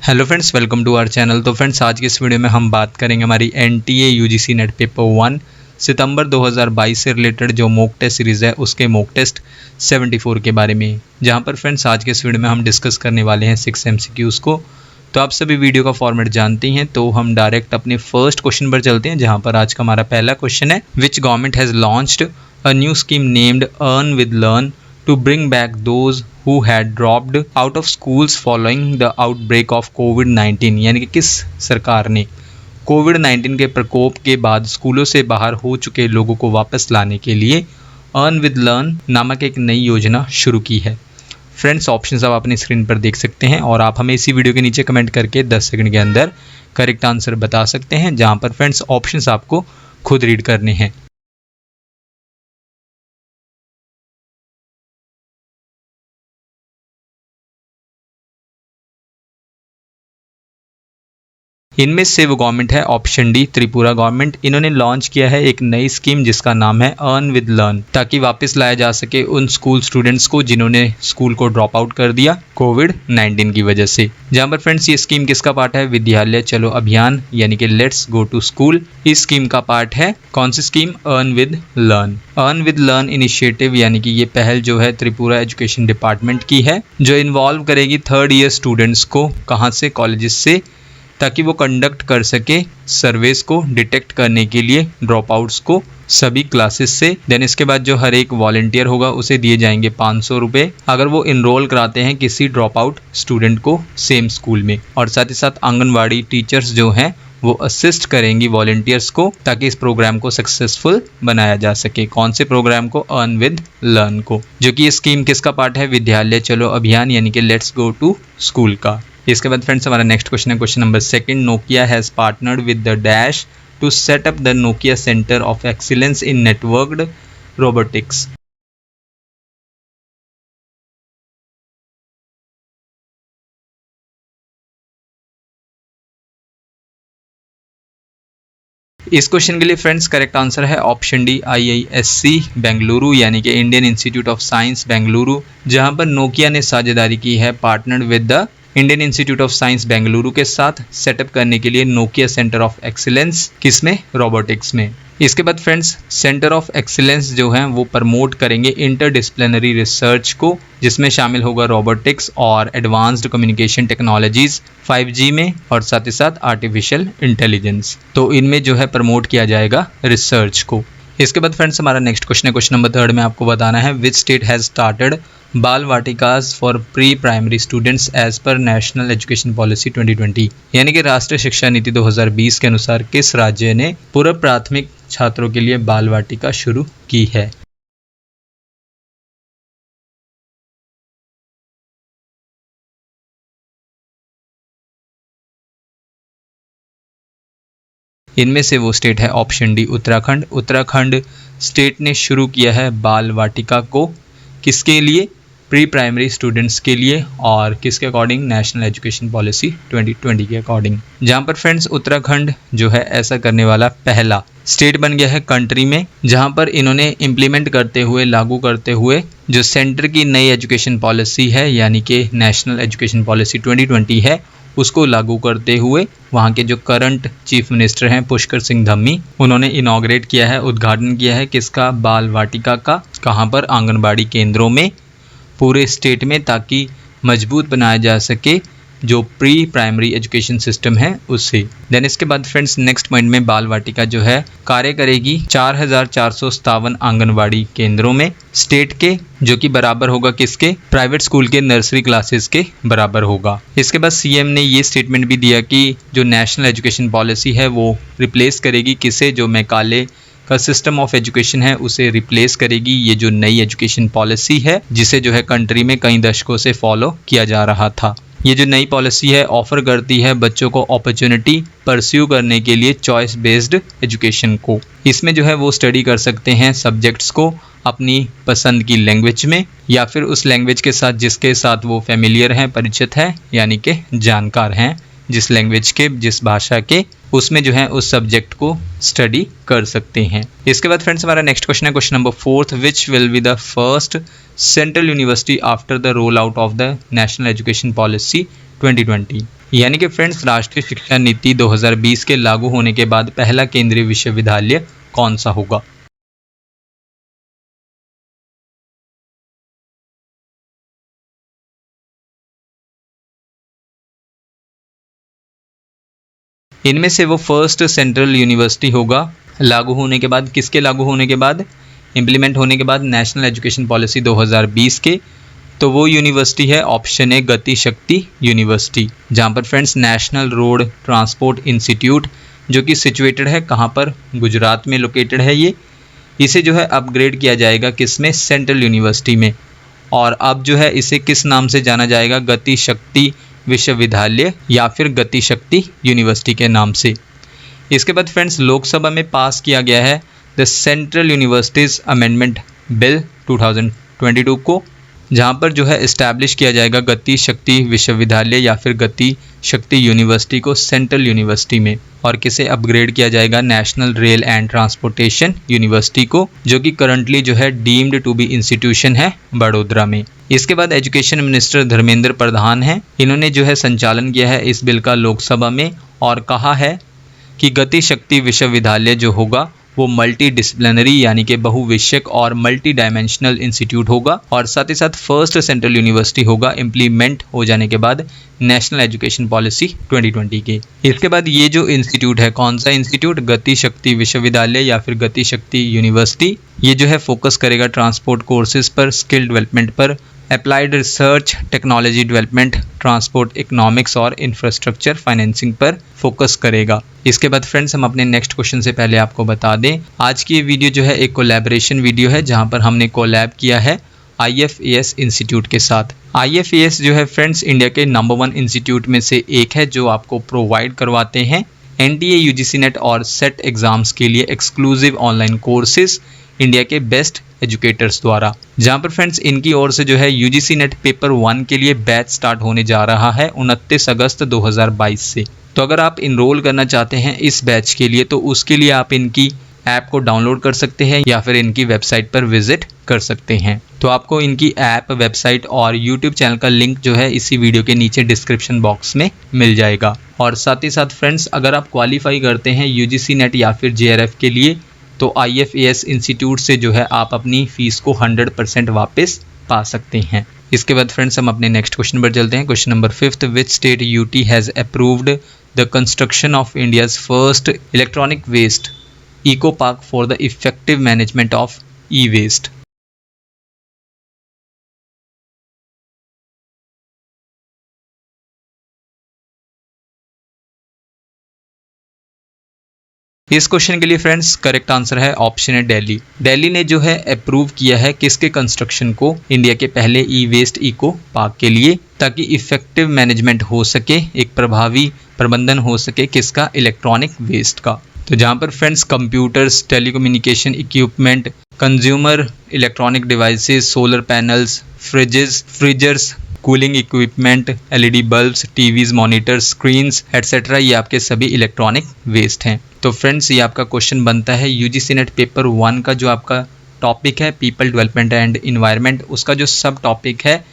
Hello friends, welcome to our channel. तो friends, आज की इस वीडियो में हम बात करेंगे हमारी एनटीए यूजीसी नेट पेपर 1 सितंबर 2022 से रिलेटेड जो मॉक टेस्ट सीरीज़ है उसके मॉक टेस्ट 74 के बारे में, जहां पर फ्रेंड्स आज के इस वीडियो में हम डिस्कस करने वाले हैं 6 एमसीक्यूज़ को। तो आप सभी वीडियो का फॉर्मेट जानते हैं, तो हम डायरेक्ट अपने फर्स्ट क्वेश्चन पर चलते हैं, जहाँ पर आज का हमारा पहला क्वेश्चन है, which government has launched a new scheme named earn with learn to bring back those who had dropped out of schools following the outbreak of COVID-19। यानी कि किस सरकार ने कोविड-19 के प्रकोप के बाद स्कूलों से बाहर हो चुके लोगों को वापस लाने के लिए अर्न विद लर्न नामक एक नई योजना शुरू की है। फ्रेंड्स, ऑप्शंस आप अपनी स्क्रीन पर देख सकते हैं और आप हमें इसी वीडियो के नीचे कमेंट करके 10 सेकंड के अंदर करेक्ट आंसर बता सकते हैं, जहां पर फ्रेंड्स ऑप्शंस आपको खुद रीड करने हैं। इनमें से वो गवर्नमेंट है ऑप्शन डी, त्रिपुरा गवर्नमेंट। इन्होंने लॉन्च किया है एक नई स्कीम जिसका नाम है अर्न विद लर्न, ताकि वापस लाया जा सके उन स्कूल स्टूडेंट्स को जिन्होंने स्कूल को ड्रॉप आउट कर दिया कोविड-19 की वजह से। जहां पर फ्रेंड्स ये स्कीम किसका पार्ट है? विद्यालय चलो अभियान, यानी कि लेट्स गो टू स्कूल। इस स्कीम का पार्ट है कौन सी scheme? Earn with learn. Earn with learn initiative यानी कि ये पहल जो है त्रिपुरा एजुकेशन डिपार्टमेंट की है, जो इन्वॉल्व करेगी 3rd ईयर स्टूडेंट्स को। कहाँ से? कॉलेजेस से, ताकि वो कंडक्ट कर सके सर्वेस को डिटेक्ट करने के लिए ड्रॉप आउट्स को सभी क्लासेस से। देन इसके बाद जो हर एक वॉलंटियर होगा उसे दिए जाएंगे 500 रुपये अगर वो इनरोल कराते हैं किसी ड्रॉप आउट स्टूडेंट को सेम स्कूल में। और साथ ही साथ आंगनवाड़ी टीचर्स जो हैं वो असिस्ट करेंगी वॉलंटियर्स को, ताकि इस प्रोग्राम को सक्सेसफुल बनाया जा सके। कौन से प्रोग्राम को? अर्न विद लर्न को, जो कि ये स्कीम किसका पार्ट है? विद्यालय चलो अभियान, यानी कि लेट्स गो टू स्कूल का। इसके बाद फ्रेंड्स हमारा नेक्स्ट क्वेश्चन है question number 2। Nokia has partnered with the dash to set up the Nokia centre of excellence in networked robotics. इस क्वेश्चन के लिए फ्रेंड्स करेक्ट आंसर है ऑप्शन डी, IISc बेंगलुरु, यानी कि Indian Institute of Science Bengaluru, जहां पर Nokia ने साझेदारी की है partnered with the Indian Institute of Science Bengaluru के साथ सेटअप करने के लिए नोकिया सेंटर ऑफ एक्सीलेंस। किसमें? रोबोटिक्स में। इसके बाद फ्रेंड्स सेंटर ऑफ एक्सीलेंस जो है वो प्रमोट करेंगे इंटरडिसिप्लिनरी रिसर्च को, जिसमें शामिल होगा रोबोटिक्स और एडवांस्ड कम्युनिकेशन टेक्नोलॉजीज 5G में, और साथ ही साथ आर्टिफिशियल इंटेलिजेंस। तो इनमें जो है प्रमोट किया जाएगा रिसर्च को। इसके बाद फ्रेंड्स हमारा नेक्स्ट क्वेश्चन है क्वेश्चन नंबर 3 में आपको बताना है, which state has started Bal Vatikas for pre primary students as per national education policy 2020। यानी कि राष्ट्रीय शिक्षा नीति 2020 के अनुसार किस राज्य ने पूर्व प्राथमिक छात्रों के लिए बाल वाटिका शुरू की है? इनमें से वो स्टेट है option D, Uttarakhand. Uttarakhand state ने शुरू किया है बाल वाटिका को, किसके लिए? प्री प्राइमरी स्टूडेंट्स के लिए, और किसके अकॉर्डिंग? नेशनल एजुकेशन पॉलिसी 2020 के अकॉर्डिंग। जहां पर फ्रेंड्स उत्तराखंड जो है ऐसा करने वाला पहला स्टेट बन गया है कंट्री में, जहां पर इन्होंने इम्प्लीमेंट करते हुए, लागू करते हुए जो सेंटर की नई एजुकेशन पॉलिसी है, यानी कि नेशनल एजुकेशन पॉलिसी 2020 है, उसको लागू करते हुए वहाँ के जो करंट चीफ मिनिस्टर हैं पुष्कर सिंह धामी, उन्होंने इनॉग्रेट किया है, उद्घाटन किया है किसका? बाल वाटिका का। कहाँ पर? आंगनबाड़ी केंद्रों में पूरे स्टेट में, ताकि मजबूत बनाया जा सके जो प्री प्राइमरी एजुकेशन सिस्टम है उससे। देन इसके बाद फ्रेंड्स नेक्स्ट पॉइंट में बाल वाटिका जो है कार्य करेगी 4457 आंगनबाड़ी केंद्रों में स्टेट के, जो कि बराबर होगा किसके? प्राइवेट स्कूल के नर्सरी क्लासेस के बराबर होगा। इसके बाद सीएम ने ये स्टेटमेंट भी दिया कि जो नेशनल एजुकेशन पॉलिसी है वो रिप्लेस करेगी किसे? जो मैकाले का सिस्टम ऑफ एजुकेशन है उसे रिप्लेस करेगी ये जो नई एजुकेशन पॉलिसी है, जिसे जो है कंट्री में कई दशकों से फॉलो किया जा रहा था। ये जो नई पॉलिसी है ऑफर करती है बच्चों को अपॉर्चुनिटी परस्यू करने के लिए चॉइस बेस्ड एजुकेशन को। इसमें जो है वो स्टडी कर सकते हैं सब्जेक्ट्स को अपनी पसंद की लैंग्वेज में, या फिर उस लैंग्वेज के साथ जिसके साथ वो फेमिलियर हैं, परिचित हैं, यानी कि जानकार हैं जिस लैंग्वेज के, जिस भाषा के, उसमें जो है उस सब्जेक्ट को स्टडी कर सकते हैं। इसके बाद फ्रेंड्स हमारा नेक्स्ट क्वेश्चन है question number 4, which will be the first central university after the roll out of the national education policy 2020। यानी कि फ्रेंड्स राष्ट्रीय शिक्षा नीति 2020 के लागू होने के बाद पहला केंद्रीय विश्वविद्यालय कौन सा होगा? इनमें से वो फर्स्ट सेंट्रल यूनिवर्सिटी होगा लागू होने के बाद। किसके लागू होने के बाद? इम्प्लीमेंट होने के बाद नेशनल एजुकेशन पॉलिसी 2020 के। तो वो यूनिवर्सिटी है ऑप्शन ए गति शक्ति यूनिवर्सिटी, जहाँ पर friends national road transport institute जो कि सिचुएटेड है कहाँ पर? गुजरात में लोकेटेड है ये। इसे जो है अपग्रेड किया जाएगा किस में? सेंट्रल यूनिवर्सिटी में। और अब जो है इसे किस नाम से जाना जाएगा? गति शक्ति विश्वविद्यालय या फिर गति शक्ति यूनिवर्सिटी के नाम से। इसके बाद फ्रेंड्स लोकसभा में पास किया गया है the central universities amendment bill 2022 को, जहाँ पर जो है इस्टेब्लिश किया जाएगा गति शक्ति विश्वविद्यालय या फिर गति शक्ति यूनिवर्सिटी को सेंट्रल यूनिवर्सिटी में। और किसे अपग्रेड किया जाएगा? National rail and transportation university को, जो कि करंटली जो है डीम्ड टू बी इंस्टीट्यूशन है बड़ोदरा में। इसके बाद एजुकेशन मिनिस्टर धर्मेंद्र प्रधान हैं, इन्होंने जो है संचालन किया है इस बिल का लोकसभा में और कहा है कि गति शक्ति विश्वविद्यालय जो होगा वो मल्टी डिसिप्लिनरी यानी कि बहुविषयक और मल्टी डायमेंशनल इंस्टीट्यूट होगा और साथ ही साथ फर्स्ट सेंट्रल यूनिवर्सिटी होगा इम्प्लीमेंट हो जाने के बाद नेशनल एजुकेशन पॉलिसी 2020 के। इसके बाद ये जो इंस्टीट्यूट है, कौन सा इंस्टीट्यूट? गति शक्ति विश्वविद्यालय या फिर गति शक्ति यूनिवर्सिटी, ये जो है फोकस करेगा ट्रांसपोर्ट कोर्सेज पर, स्किल डेवलपमेंट पर, applied research, technology development, transport economics और इंफ्रास्ट्रक्चर फाइनेंसिंग पर फोकस करेगा। इसके बाद फ्रेंड्स हम अपने नेक्स्ट क्वेश्चन से पहले आपको बता दें, आज की ये वीडियो जो है एक कोलैबोरेशन वीडियो है जहां पर हमने कोलैब किया है IFAS इंस्टीट्यूट के साथ। IFAS जो है फ्रेंड्स इंडिया के नंबर 1 इंस्टीट्यूट में से एक है जो आपको प्रोवाइड करवाते हैं NTA UGC नेट और सेट एग्जाम्स के लिए एक्सक्लूसिव ऑनलाइन कोर्सेज इंडिया के बेस्ट एजुकेटर्स द्वारा, जहां पर फ्रेंड्स इनकी ओर से जो है UGC नेट पेपर 1 के लिए बैच स्टार्ट होने जा रहा है 29 अगस्त 2022 से। तो अगर आप इनरोल करना चाहते हैं इस बैच के लिए तो उसके लिए आप इनकी ऐप को डाउनलोड कर सकते हैं या फिर इनकी वेबसाइट पर विजिट कर सकते हैं। तो आपको इनकी ऐप, वेबसाइट और यूट्यूब चैनल का लिंक जो है इसी वीडियो के नीचे डिस्क्रिप्शन बॉक्स में मिल जाएगा। और साथ ही साथ फ्रेंड्स अगर आप क्वालिफाई करते हैं UGC नेट या फिर JRF के लिए तो IFAS इंस्टीट्यूट से जो है आप अपनी फ़ीस को 100% वापस पा सकते हैं। इसके बाद फ्रेंड्स हम अपने नेक्स्ट क्वेश्चन पर चलते हैं। Question number 5, which state UT has approved the construction of India's first electronic waste eco park for the effective management of e-waste? इस क्वेश्चन के लिए फ्रेंड्स करेक्ट आंसर है ऑप्शन है दिल्ली। दिल्ली ने जो है अप्रूव किया है किसके कंस्ट्रक्शन को? इंडिया के पहले ई-वेस्ट इको पार्क के लिए, ताकि इफेक्टिव मैनेजमेंट हो सके, एक प्रभावी प्रबंधन हो सके किसका? इलेक्ट्रॉनिक वेस्ट का। तो जहाँ पर friends computers, telecommunication equipment, consumer electronic devices, solar panels, freezers, cooling equipment, LED bulbs, TVs, monitors, screens etcetera, ये आपके सभी इलेक्ट्रॉनिक वेस्ट हैं। तो फ्रेंड्स ये आपका क्वेश्चन बनता है UGC नेट पेपर 1 का जो आपका टॉपिक है पीपल डेवलपमेंट एंड इन्वायरमेंट, उसका जो सब टॉपिक है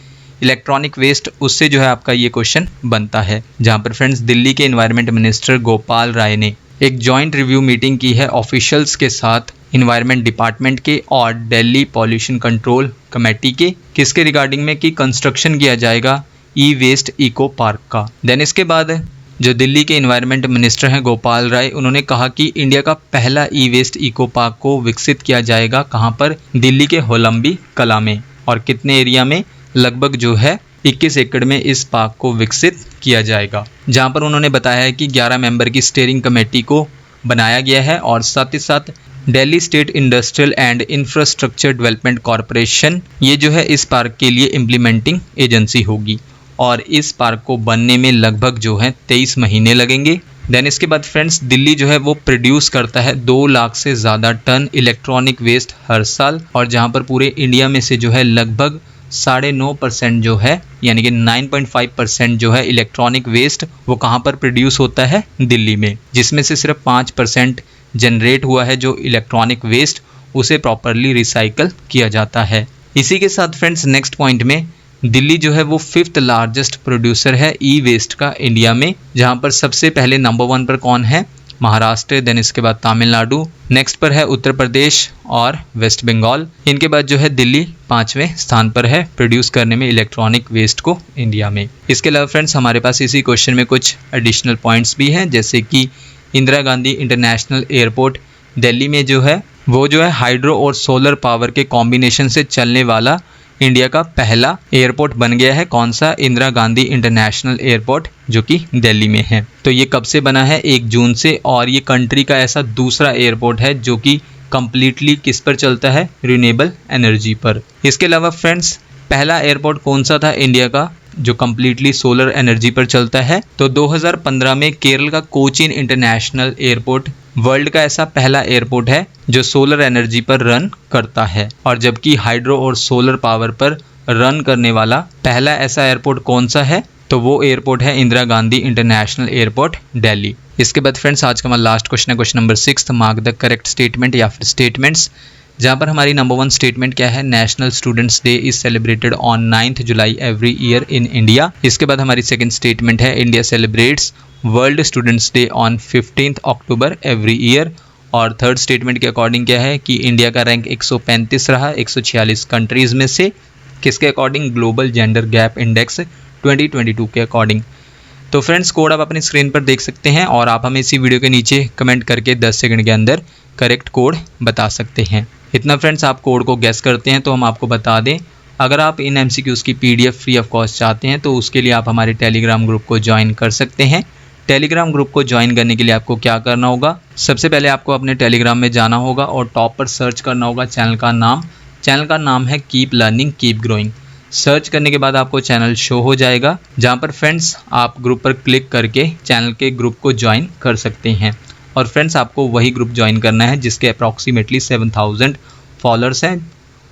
इलेक्ट्रॉनिक वेस्ट, उससे जो है आपका ये क्वेश्चन बनता है। जहाँ पर फ्रेंड्स दिल्ली के इन्वायरमेंट मिनिस्टर गोपाल राय ने एक जॉइंट रिव्यू मीटिंग की है ऑफिशियल्स के साथ, इन्वायरमेंट डिपार्टमेंट के और दिल्ली पॉल्यूशन कंट्रोल कमेटी के, किसके रिगार्डिंग में कि कंस्ट्रक्शन किया जाएगा ई-वेस्ट इको पार्क का। देन इसके बाद जो दिल्ली के इन्वायरमेंट मिनिस्टर हैं गोपाल राय, उन्होंने कहा कि इंडिया का पहला ई-वेस्ट इको पार्क को विकसित किया जाएगा कहाँ पर? दिल्ली के होलंबी कला में। और कितने एरिया में? लगभग जो है 21 एकड़ में इस पार्क को विकसित किया जाएगा। जहाँ पर उन्होंने बताया है कि 11 मेंबर की स्टीयरिंग कमेटी को बनाया गया है और साथ ही साथ Delhi state industrial and infrastructure development corporation, ये जो है इस पार्क के लिए इम्प्लीमेंटिंग एजेंसी होगी और इस पार्क को बनने में लगभग जो है 23 महीने लगेंगे। देन इसके बाद फ्रेंड्स दिल्ली जो है वो प्रोड्यूस करता है 2 लाख से ज़्यादा टन इलेक्ट्रॉनिक वेस्ट हर साल, और जहाँ पर पूरे इंडिया में से जो है लगभग 9.5% जो है यानी कि 9.5% जो है इलेक्ट्रॉनिक वेस्ट वो कहाँ पर प्रोड्यूस होता है? दिल्ली में, जिसमें से सिर्फ 5% जनरेट हुआ है जो इलेक्ट्रॉनिक वेस्ट, उसे प्रॉपरली रिसाइकल किया जाता है। इसी के साथ फ्रेंड्स नेक्स्ट पॉइंट में दिल्ली जो है वो 5th लार्जेस्ट प्रोड्यूसर है ई वेस्ट का इंडिया में, जहां पर सबसे पहले नंबर 1 पर कौन है? महाराष्ट्र, देन इसके बाद तमिलनाडु, नेक्स्ट पर है उत्तर प्रदेश और वेस्ट बंगाल। इनके बाद जो है दिल्ली 5वें स्थान पर है प्रोड्यूस करने में इलेक्ट्रॉनिक वेस्ट को इंडिया में। इसके अलावा फ्रेंड्स हमारे पास इसी क्वेश्चन में कुछ एडिशनल पॉइंट्स भी हैं, जैसे कि इंदिरा गांधी इंटरनेशनल एयरपोर्ट दिल्ली में जो है वो जो है हाइड्रो और सोलर पावर के कॉम्बिनेशन से चलने वाला इंडिया का पहला एयरपोर्ट बन गया है। कौन सा? इंदिरा गांधी इंटरनेशनल एयरपोर्ट, जो कि दिल्ली में है। तो ये कब से बना है? 1 जून से, और ये कंट्री का ऐसा दूसरा एयरपोर्ट है जो कि कंप्लीटली किस पर चलता है? रिन्यूएबल एनर्जी पर। इसके अलावा फ्रेंड्स पहला एयरपोर्ट कौन सा था इंडिया का जो कंप्लीटली सोलर एनर्जी पर चलता है? तो 2015 में केरल का कोचीन इंटरनेशनल एयरपोर्ट वर्ल्ड का ऐसा पहला एयरपोर्ट है जो सोलर एनर्जी पर रन करता है। और जबकि हाइड्रो और सोलर पावर पर रन करने वाला पहला ऐसा एयरपोर्ट कौन सा है? तो वो एयरपोर्ट है इंदिरा गांधी इंटरनेशनल एयरपोर्ट दिल्ली। इसके बाद फ्रेंड्स आज का हमारा लास्ट क्वेश्चन है, question number 6, mark the correct statement या फिर स्टेटमेंट्स, जहाँ पर हमारी नंबर 1 स्टेटमेंट क्या है? National students day is celebrated on 9th July every year in India. इसके बाद हमारी सेकंड स्टेटमेंट है India celebrates world students day on 15th October every year. और थर्ड स्टेटमेंट के अकॉर्डिंग क्या है कि इंडिया का रैंक 135 रहा 146 कंट्रीज़ में से, किसके according? Global gender gap index 2022 के अकॉर्डिंग। तो फ्रेंड्स कोड आप अपनी स्क्रीन पर देख सकते हैं और आप हमें इसी वीडियो के नीचे कमेंट करके 10 सेकंड के अंदर करेक्ट कोड बता सकते हैं। इतना फ्रेंड्स आप कोड को गैस करते हैं तो हम आपको बता दें, अगर आप इन MCQs की PDF फ्री ऑफ कॉस्ट चाहते हैं तो उसके लिए आप हमारे टेलीग्राम ग्रुप को ज्वाइन कर सकते हैं। टेलीग्राम ग्रुप को ज्वाइन करने के लिए आपको क्या करना होगा? सबसे पहले आपको अपने टेलीग्राम में जाना होगा और टॉप पर सर्च करना होगा चैनल का नाम। चैनल का नाम है keep learning keep growing. Search करने के बाद आपको चैनल शो हो जाएगा, जहाँ पर फ्रेंड्स आप ग्रुप पर क्लिक करके चैनल के ग्रुप को ज्वाइन कर सकते हैं। और फ्रेंड्स आपको वही ग्रुप ज्वाइन करना है जिसके अप्रॉक्सीमेटली 7000 फॉलोअर्स हैं।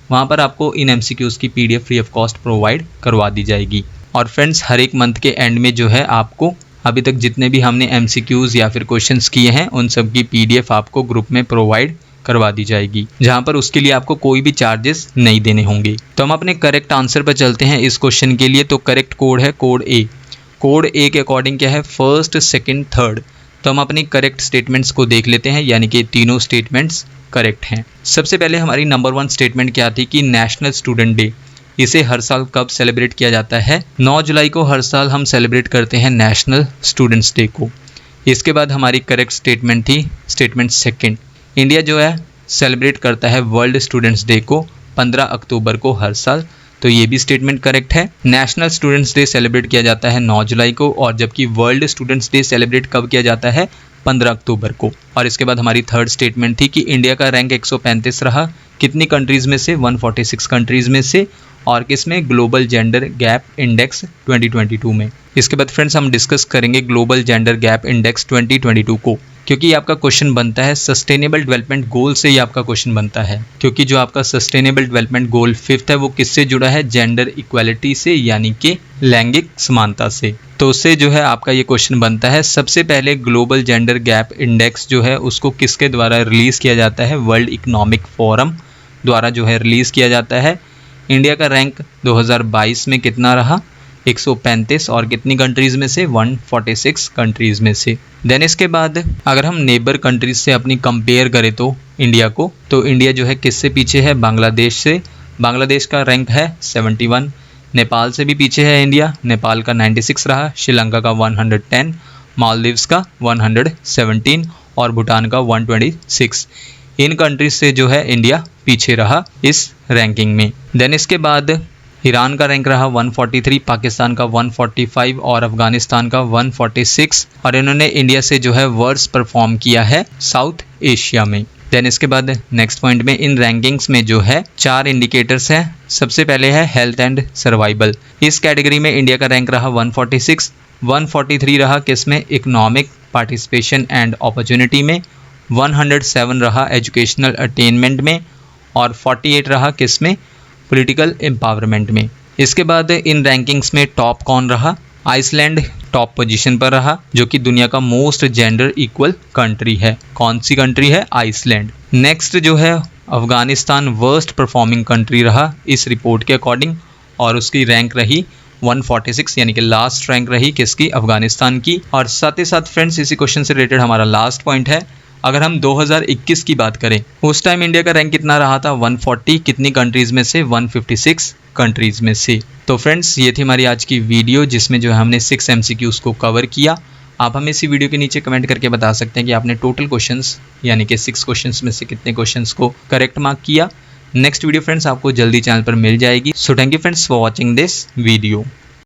वहाँ पर आपको इन MCQs की PDF free of cost provide करवा दी जाएगी। और फ्रेंड्स हर एक मंथ के एंड में जो है आपको अभी तक जितने भी हमने MCQs या फिर क्वेश्चंस किए हैं उन सब की PDF आपको ग्रुप में प्रोवाइड करवा दी जाएगी, जहाँ पर उसके लिए आपको कोई भी चार्जेस नहीं देने होंगे। तो हम अपने करेक्ट आंसर पर चलते हैं इस क्वेश्चन के लिए। तो करेक्ट कोड है कोड ए। कोड ए के अकॉर्डिंग क्या है? First, second, third. तो हम अपनी करेक्ट स्टेटमेंट्स को देख लेते हैं, यानी कि तीनों स्टेटमेंट्स करेक्ट हैं। सबसे पहले हमारी नंबर 1 स्टेटमेंट क्या थी कि नेशनल स्टूडेंट डे, इसे हर साल कब सेलिब्रेट किया जाता है? 9 जुलाई को हर साल हम सेलिब्रेट करते हैं नेशनल स्टूडेंट्स डे को। इसके बाद हमारी करेक्ट स्टेटमेंट थी स्टेटमेंट सेकंड, इंडिया जो है सेलिब्रेट करता है वर्ल्ड स्टूडेंट्स डे को 15 अक्टूबर को हर साल। तो ये भी स्टेटमेंट करेक्ट है। नेशनल स्टूडेंट्स डे सेलिब्रेट किया जाता है 9 जुलाई को, और जबकि वर्ल्ड स्टूडेंट्स डे सेलिब्रेट कब किया जाता है? 15 अक्टूबर को। और इसके बाद हमारी थर्ड स्टेटमेंट थी कि इंडिया का रैंक 135 रहा कितनी कंट्रीज़ में से? 146 कंट्रीज़ में से, और किसमें? ग्लोबल जेंडर गैप इंडेक्स 2022 में। इसके बाद फ्रेंड्स हम डिस्कस करेंगे ग्लोबल जेंडर गैप इंडेक्स 2022 को, क्योंकि ये आपका क्वेश्चन बनता है सस्टेनेबल डेवलपमेंट गोल से। ये आपका क्वेश्चन बनता है क्योंकि जो आपका सस्टेनेबल डेवलपमेंट गोल 5th है वो किससे जुड़ा है? जेंडर इक्वालिटी से, यानी कि लैंगिक समानता से। तो उससे जो है आपका ये क्वेश्चन बनता है। सबसे पहले ग्लोबल जेंडर गैप इंडेक्स जो है उसको किसके द्वारा रिलीज़ किया जाता है? वर्ल्ड इकोनॉमिक फोरम द्वारा जो है रिलीज़ किया जाता है। इंडिया का रैंक 2022 में कितना रहा? 135, और कितनी कंट्रीज़ में से? 146 कंट्रीज़ में से। देन इसके बाद अगर हम नेबर कंट्रीज़ से अपनी कंपेयर करें तो इंडिया को, तो इंडिया जो है किससे पीछे है? बांग्लादेश से। बांग्लादेश का रैंक है 71। नेपाल से भी पीछे है इंडिया, नेपाल का 96 रहा। श्रीलंका का 110, मालदीव्स का 117 और भूटान का 126। इन कंट्रीज से जो है इंडिया पीछे रहा इस रैंकिंग में। देन इसके बाद ईरान का रैंक रहा 143, पाकिस्तान का 145 और अफगानिस्तान का 146, और इन्होंने इंडिया से जो है वर्स परफॉर्म किया है साउथ एशिया में। देन इसके बाद नेक्स्ट पॉइंट में इन रैंकिंग्स में जो है 4 इंडिकेटर्स हैं। सबसे पहले है हेल्थ एंड सर्वाइवल। इस कैटेगरी में इंडिया का रैंक रहा 146, 143 रहा किसमें? इकोनॉमिक पार्टिसिपेशन एंड अपॉर्चुनिटी में, 107 रहा एजुकेशनल अटेनमेंट में, और 48 रहा किसमें? पॉलिटिकल एम्पावरमेंट में। इसके बाद इन रैंकिंग्स में टॉप कौन रहा? आइसलैंड टॉप पोजीशन पर रहा, जो कि दुनिया का मोस्ट जेंडर इक्वल कंट्री है। कौन सी कंट्री है? आइसलैंड। नेक्स्ट जो है अफगानिस्तान वर्स्ट परफॉर्मिंग कंट्री रहा इस रिपोर्ट के अकॉर्डिंग, और उसकी रैंक रही 146, यानी कि लास्ट रैंक रही किसकी, अफगानिस्तान की। और साथ ही साथ फ्रेंड्स इसी क्वेश्चन से रिलेटेड हमारा लास्ट पॉइंट है, अगर हम 2021 की बात करें उस टाइम इंडिया का रैंक कितना रहा था, 140 कितनी कंट्रीज में से, 156 कंट्रीज में से। तो फ्रेंड्स ये थी हमारी आज की वीडियो जिसमें जो है हमने 6 MCQs को कवर किया। आप हमें इसी वीडियो के नीचे कमेंट करके बता सकते हैं कि आपने टोटल क्वेश्चंस यानी कि 6 क्वेश्चंस में से कितने क्वेश्चंस को करेक्ट मार्क किया। नेक्स्ट वीडियो फ्रेंड्स आपको जल्दी चैनल पर मिल जाएगी। So thank you friends for watching this video.